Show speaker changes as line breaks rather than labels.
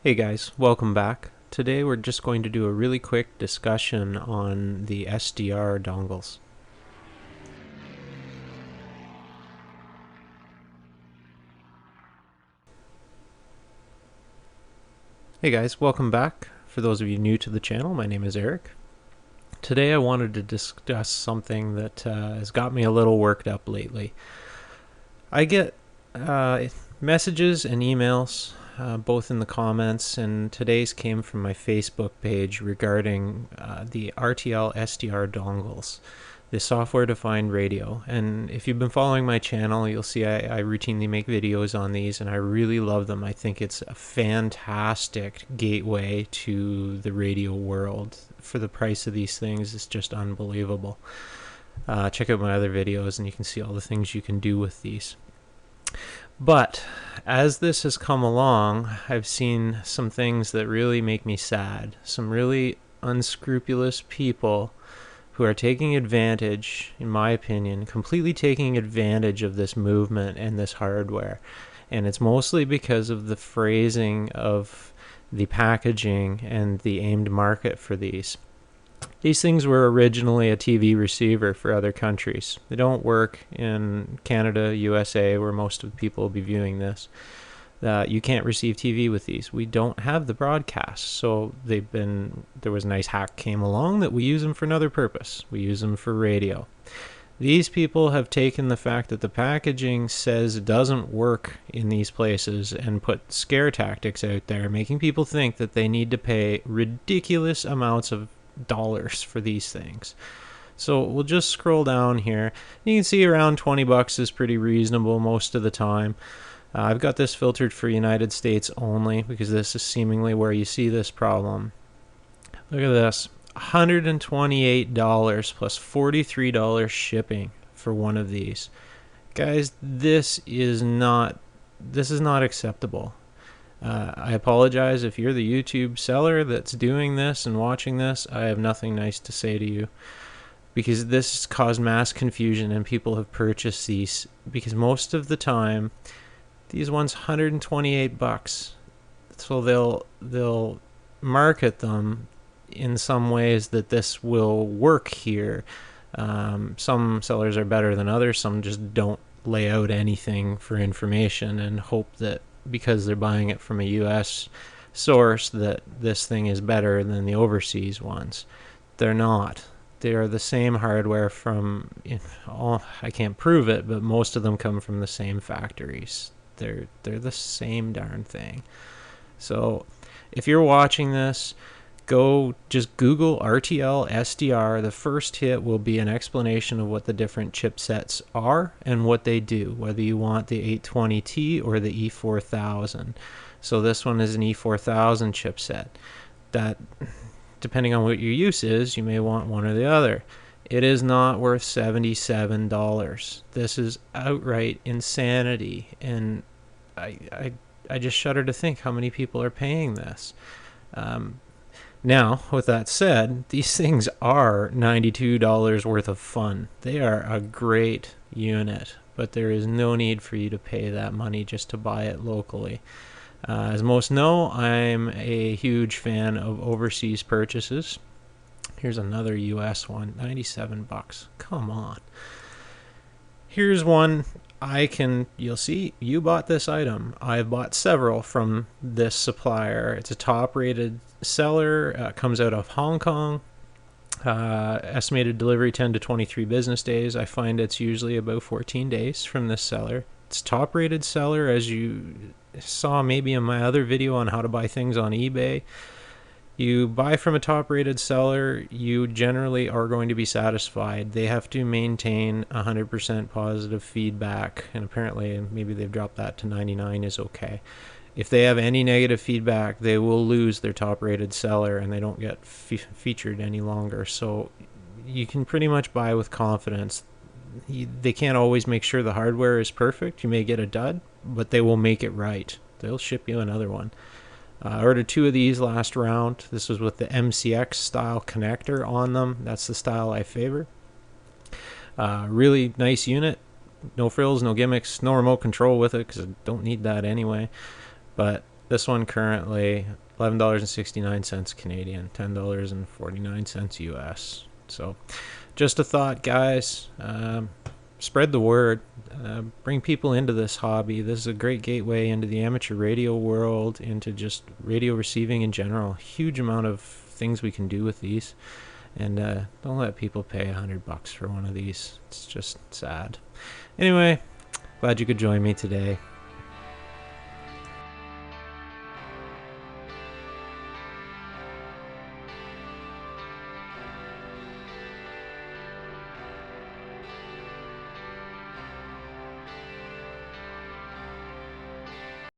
Hey guys, welcome back. Today we're just going to do a really quick discussion on the SDR dongles. Hey guys, welcome back. For those of you new to the channel, my name is Eric. Today I wanted to discuss something that has got me a little worked up lately. I get messages and emails both in the comments, and today's came from my Facebook page regarding the RTL-SDR dongles, the software-defined radio. And if you've been following my channel, you'll see I routinely make videos on these, and I really love them. I think it's a fantastic gateway to the radio world. For the price of these things, it's just unbelievable. Check out my other videos, and you can see all the things you can do with these. But as this has come along, I've seen some things that really make me sad. Some really unscrupulous people who are taking advantage, in my opinion, completely taking advantage of this movement and this hardware. And it's mostly because of the phrasing of the packaging and the aimed market for these. These things were originally a TV receiver for other countries. They don't work in Canada, USA, where most of the people will be viewing this. You can't receive TV with these. We don't have the broadcast, so there was a nice hack came along that we use them for another purpose. We use them for radio. These people have taken the fact that the packaging says it doesn't work in these places and put scare tactics out there, making people think that they need to pay ridiculous amounts of dollars for these things. So we'll just scroll down here. You can see around 20 bucks is pretty reasonable most of the time. I've got this filtered for United States only because this is seemingly where you see this problem. Look at this, $128 plus $43 shipping for one of these. Guys, this is not acceptable. I apologize if you're the YouTube seller that's doing this and watching this. I have nothing nice to say to you, because this has caused mass confusion and people have purchased these because most of the time these ones $128, so they'll market them in some ways that this will work here. Some sellers are better than others. Some just don't lay out anything for information and hope that because they're buying it from a US source that this thing is better than the overseas ones. They're not. They are the same hardware from, I can't prove it, but most of them come from the same factories. They're the same darn thing. So if you're watching this, just Google RTL-SDR. The first hit will be an explanation of what the different chipsets are and what they do, whether you want the 820T or the E4000. So this one is an E4000 chipset. That, depending on what your use is, you may want one or the other. It is not worth $77. This is outright insanity, and I just shudder to think how many people are paying this. Now, with that said, these things are $92 worth of fun. They are a great unit, but there is no need for you to pay that money just to buy it locally. As most know, I'm a huge fan of overseas purchases. Here's another US one, 97 bucks. Come on. Here's one you'll see, you bought this item. I've bought several from this supplier. It's a top-rated seller, comes out of Hong Kong. Estimated delivery 10 to 23 business days. I find it's usually about 14 days from this seller. It's top-rated seller, as you saw maybe in my other video on how to buy things on eBay. You buy from a top-rated seller, you generally are going to be satisfied. They have to maintain 100% positive feedback, and apparently maybe they've dropped that to 99 is okay. If they have any negative feedback, they will lose their top-rated seller and they don't get featured any longer. So you can pretty much buy with confidence. They can't always make sure the hardware is perfect. You may get a dud, but they will make it right. They'll ship you another one. I ordered 2 of these last round. This was with the MCX style connector on them. That's the style I favor. Really nice unit. No frills, no gimmicks, no remote control with it because I don't need that anyway. But This one currently $11.69 Canadian, $10.49 US. So just a thought, guys. Spread the word. Bring people into this hobby. This is a great gateway into the amateur radio world, into just radio receiving in general. Huge amount of things we can do with these. And don't let people pay $100 for one of these. It's just sad. Anyway, glad you could join me today.